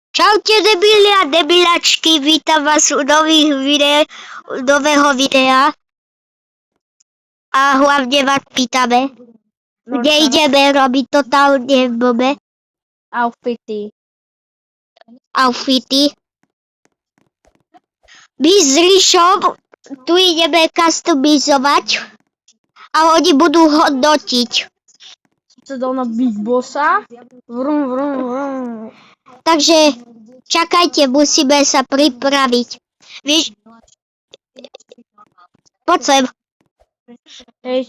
Čaute debili a debilačky, vítam vás u nového videa. A hlavne vás pýtame, kde ideme robiť totálne blbé outfity. My s Ríšom tu ideme customizovať a oni budú hodnotiť. Chce dal na Big Bossa. Vrum, vrum, vrum. Takže čakajte, musíme sa pripraviť. Víš, poď sem. Hej,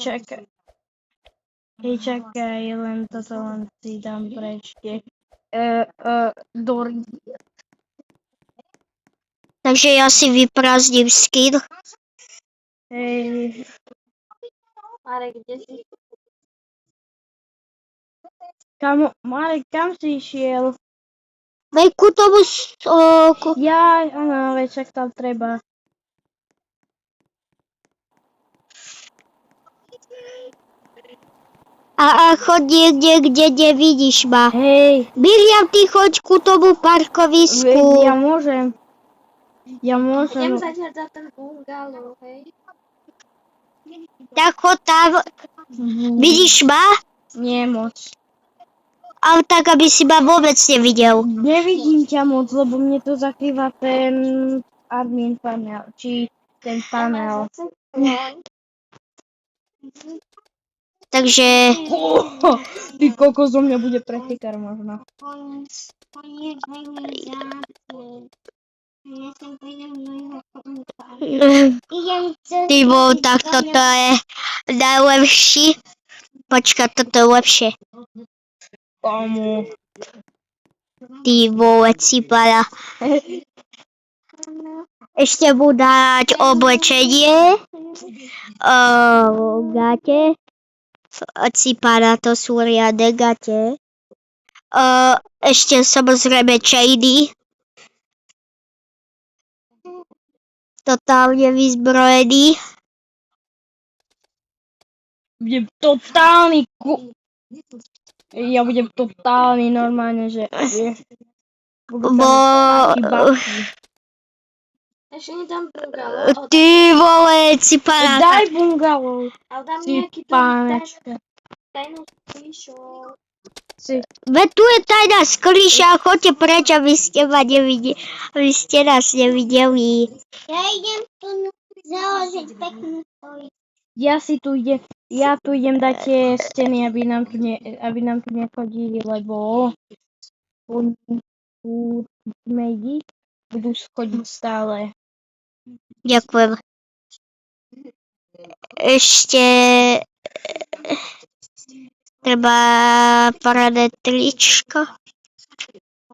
čakaj, len toto len si dám prečte. Takže ja si vyprázdnim skin. Hej. Marek, kde si? Marek, kam si išiel? Veď ku tomu Ja, áno, veď však tam treba. A chod niekde, kde nevidíš ma. Hej. Miriam, ty choď ku tomu parkovisku. Ja môžem. Idem zatiaľ za ten bungalow, hej? Tak chod tam. Vidíš ma? Nie moc. Ale tak, aby si ma vôbec nevidel. Nevidím ťa moc, lebo mne to zakrýva ten admin panel, či ten panel. Takže... Ty kokos, zo mňa bude pretekár možno. Ty bol, tak toto je najlepší. Počka, toto je lepšie. Komu? Ty vole, cipala. Ešte mu dať oblečenie. Gate. Cipala, to sú riadne gate. Ešte samozrejme chainy. Totálne vyzbrojený. Budem totálny Ja budem totálny normálne, že... Ešte nedám bungalow. Ty vole, cipala. Daj bungalow. Ale dám Si nejaký pánečka. tajnú skríšu. Veď tu je tajná skríša, choďte preč, aby ste ma nevideli. Aby ste nás nevideli. Ja idem tu založiť peknú stoličku. Ja tu idem dať tie steny, aby nám tu nechodili, lebo oni tu budú schodiť stále. Ďakujem. Ešte treba paradné tričko.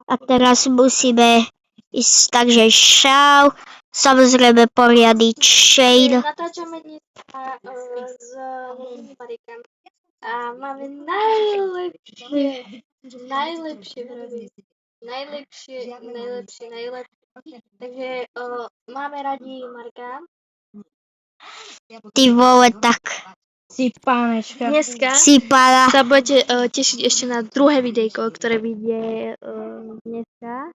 A teraz musíme ísť, takže šál. Samozrejme poriadny chain. Natáčame dnes s Marikem. A máme najlepšie vravy. Najlepšie. Takže máme radi Marka. Ty vole, tak. Si pánečka. Dneska Cipala. sa budete tešiť ešte na druhé videjko, ktoré vyjde dneska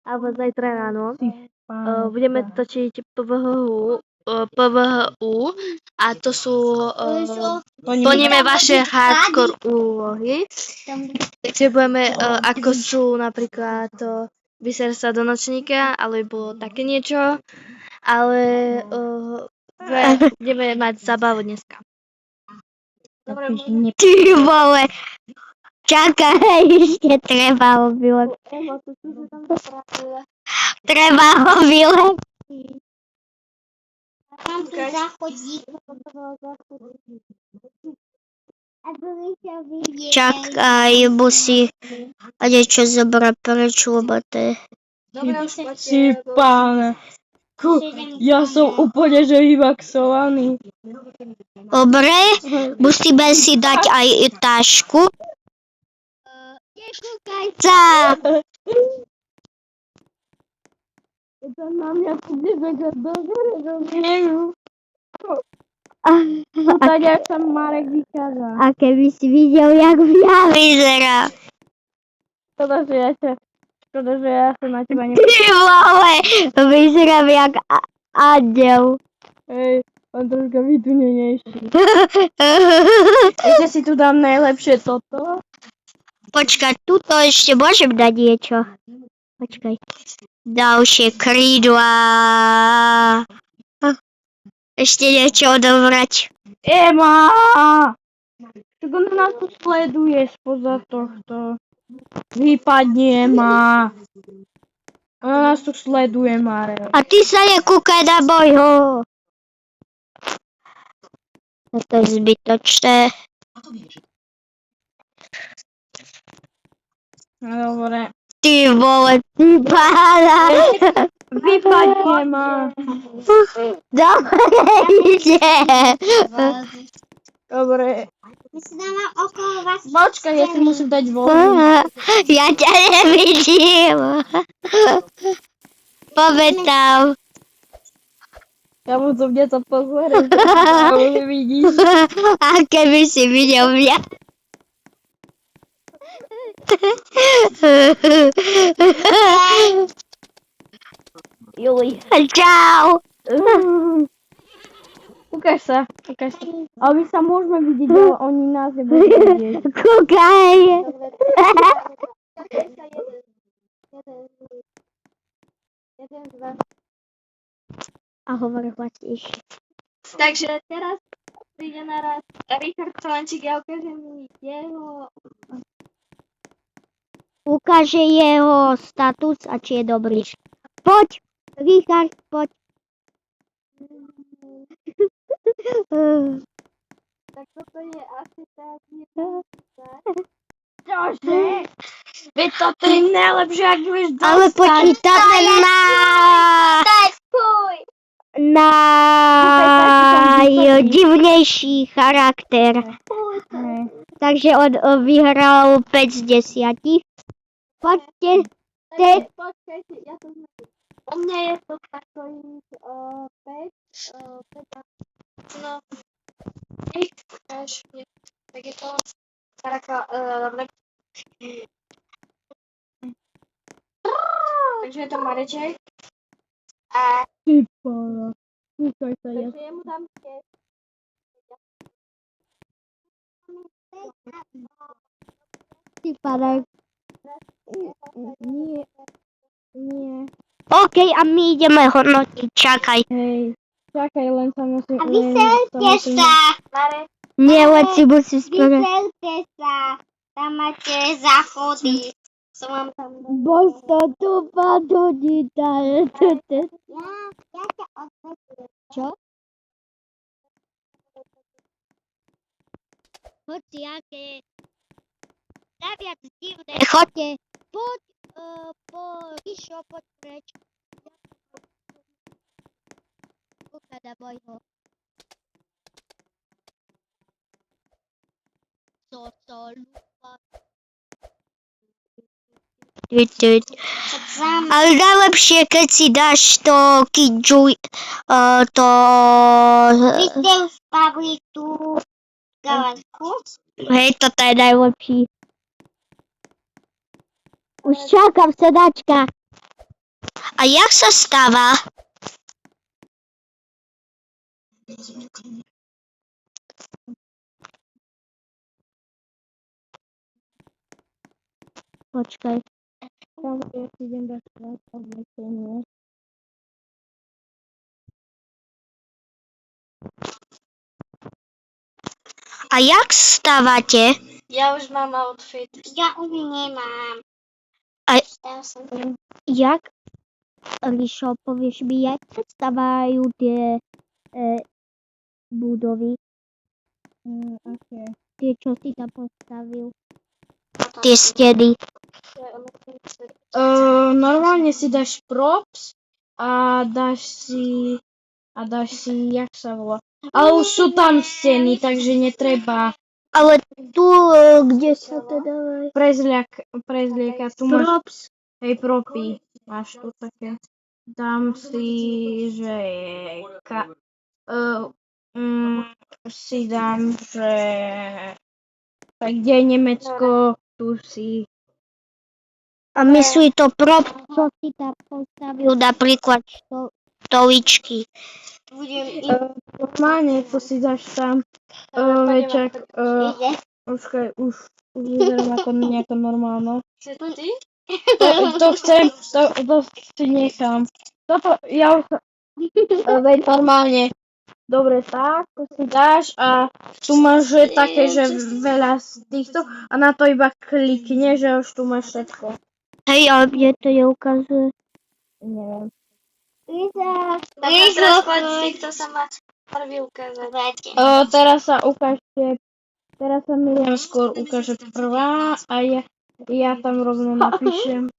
alebo zajtra ráno. Budeme točiť PVHU a to sú plníme vaše hardcore úlohy. Takže budeme ako sú napríklad vyser sa do nočníka alebo také niečo, ale budeme mať zábavu dneska. Ty vole. Čakaj, ešte treba ho vylepšiť. Treba ho vylepšiť. Mám tu záchodík. Čakaj, musí a niečo zobrať preč, lebo to je... Si páne. Ja som úplne že vyvaxovaný. Dobre, musíme si dať aj tašku. Nekúkaj sa! To na mňa bude také dobre, rozumiem. Tak, jak sa Marek vykázal. A keby si videl, jak ja vyzerá. Toto, že ja ťa Škoda, že ja sa na teba Ty nepozerám. vole, vyzerám jak anděl. Hej, on troška vytunenejší. Ešte si tu dám najlepšie toto. Počkaj, tuto ešte môžem dať niečo. Počkaj. Ďalšie krídla. Ešte niečo odobrať. Ema! Tak ona nás tu sleduje spoza tohto. Vypadni, Ema. Ona nás tu sleduje, Marel. A ty sa nekúkaj na mojho. To je zbytočné. No dobre. Ty vole, ty pána. Vypadni, Ema. Dobre, ide. Dobre. My si dáme okolo vás. Počkaj, ja si musím dať vodu. Ja ťa nevidím. Pamätám. Ja mu zo mňa to pozerám. Ale vidíš. A keby si videl mňa. Juj. Čau. Ukáž sa, ukáž sa. Ale my sa môžeme vidieť, ale oni nás nebudú vidieť. Kúkaj. A hovor hlasnejšie. Takže teraz príde naraz Richard Salančík a ukáže mi jeho... Ukáže jeho status a či je dobrý. Poď, Richard, poď. Tak toto je asi tak... Čože? Veď toto je najlepšie, ak vieš dostať. Ale počítate najdivnejší charakter. Takže on vyhral 5 z 10. Poďte, Počkajte, ja to znám. U mňa je to takových 5, no, tak je to takže je to Mareček. A Ty pána. Kúkaj sa, ja. takže jemu dám 5. ty pane. Nie. Nie. OK, a my ideme hodnotiť, čakaj. Hej. Čakaj, len sa musím... A vyselte sa. Mare, Nie, len si musím spraviť. Vyselte sa, tam máte záchody. Som vám tam... Bož to tu padonita. Ja ťa odvezujem. Čo? Hoci aké najviac divné. Chodte, poď Ríšo, poď preč. Kúkaj na mojho. Lupa. Ale najlepšie, keď si dáš to kidžuj, to... Vy ste už spravili tú galanku? Hej, toto je najlepší. Už čakám, sedačka. A jak sa stáva? Počkaj. Tam ja si idem dať oblečenie. A jak stávate? ja už mám outfit. Ja už nemám. Aj- Ja som... Jak? Ríšo, povieš mi, jak sa stávajú tie budovy? Okay. Tie, čo si tam postavil? Tie steny. Normálne si dáš props a dáš si, jak sa volá. Ale už sú tam steny, takže netreba Ale tu, kde sa to dávajú? prezlieka. Tu máš, Props. hej, propy. Máš tu také. Dám si, že si dám, že tak kde je Nemecko, tu si A myslí to prop, čo si tam postavil, napríklad stoličky. Budem Normálne, to si dáš tam večer, už vyzerám ako nejako normálno. To chcem, to si nechám. Toto, ja už, veď normálne. Dobre, tak, to si dáš a tu máš že také, že veľa z týchto a na to iba klikne, že už tu máš všetko. Hej, ale mne to neukazuje. Neviem. Rýchlo, kto sa má prvý ukázať. Teraz sa ukážte, teraz sa Miriam skôr ukáže prvá a ja tam rovno napíšem.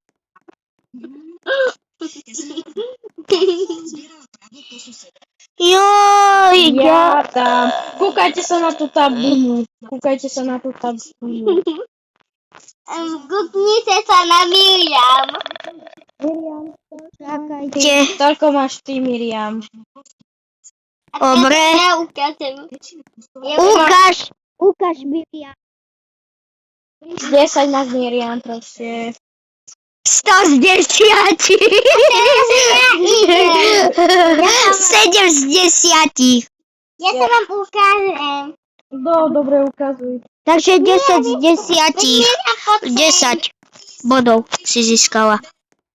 Joj, Ja tam. Kúkajte sa na tú tabulu. Kúkajte sa na tú tabulu. Kuknite sa na Miriam. čakajte. Toľko máš ty, Miriam. Dobre. Ja ukážem. Ukáž Miriam. 10 máš Miriam, proste. 100 z 10. 7 z 10. Ja sa vám ukážem. Dobre, ukazuj. Takže 10 z 10. 10 bodov si získala.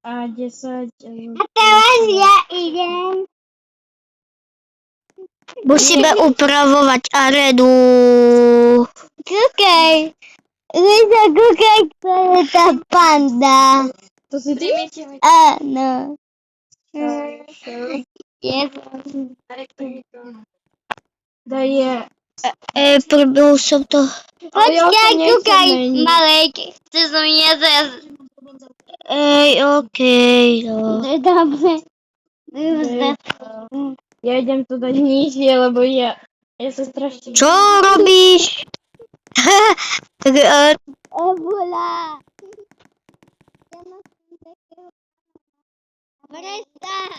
A 10... A teraz ja idem. Musíme upravovať arénu. Kúkaj. Lisa, kúkaj, to je tá panda. To si ty? Áno. Daj je... Prvnul som to. Počkaj, nechcem kúkaj, meniť. malejk. Chceš som jesť. Okej, no. Dobre. Ja idem tu dať nižšie, lebo ja sa strašne... Čo robíš? Tak, Ebula. Prestaň.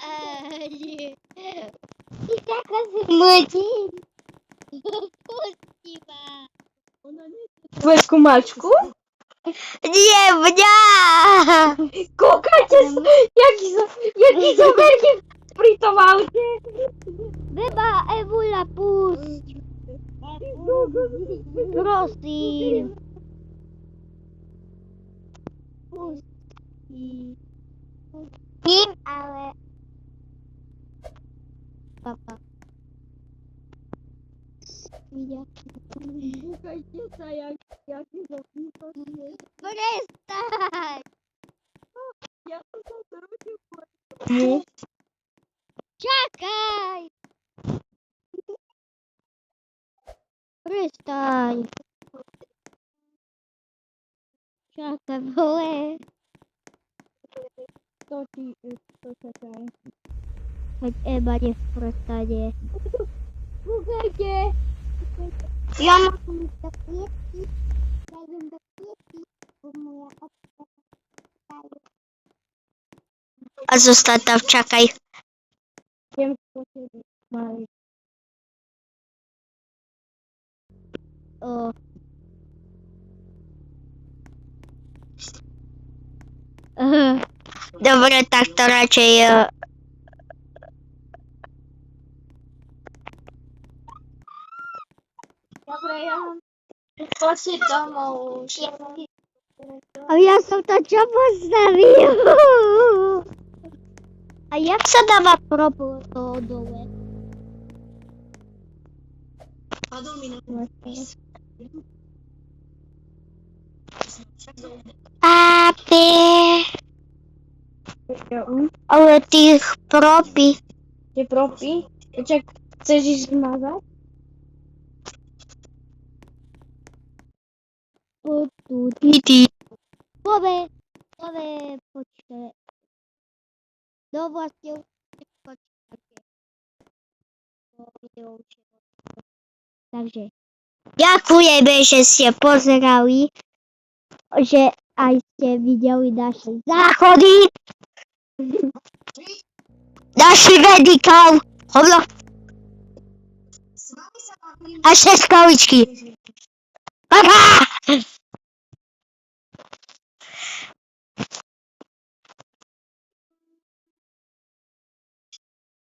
Ty tako smutí. Pusti ma. Tvoje kumačku? nie, mňa! Kúkajte sa, jaký zoberky pri tom aute. Beba, Evula, pusť. Prosím. Pusti. Ním, ale... Papa. Kúkajte sa, jaký zoberky. Prestaň. Ja som sa zrodil. Čakaj. Prestaň. Čakaj, vole. To čakaj. Veď Eba nech prestane. Kúkajte. Ja mám do pietky. Ja idem do pietky. Moja opka. A zostaň tam, čakaj. Idem po tebe, Mari. O. Dobre, tak to radšej... Dobre, ja mám pocit domov už. A ja som to čo postavil? A jak sa dáva propol dole? Papi. Ale tých propy. Tie propy? Počak, chceš ich zmazať? Ty. Dobre, počkaj. No vlastne počkajte. Takže, ďakujeme, že ste pozerali, že aj ste videli naše záchody. Naši medikál. Hovno. A 6 količky. Pa!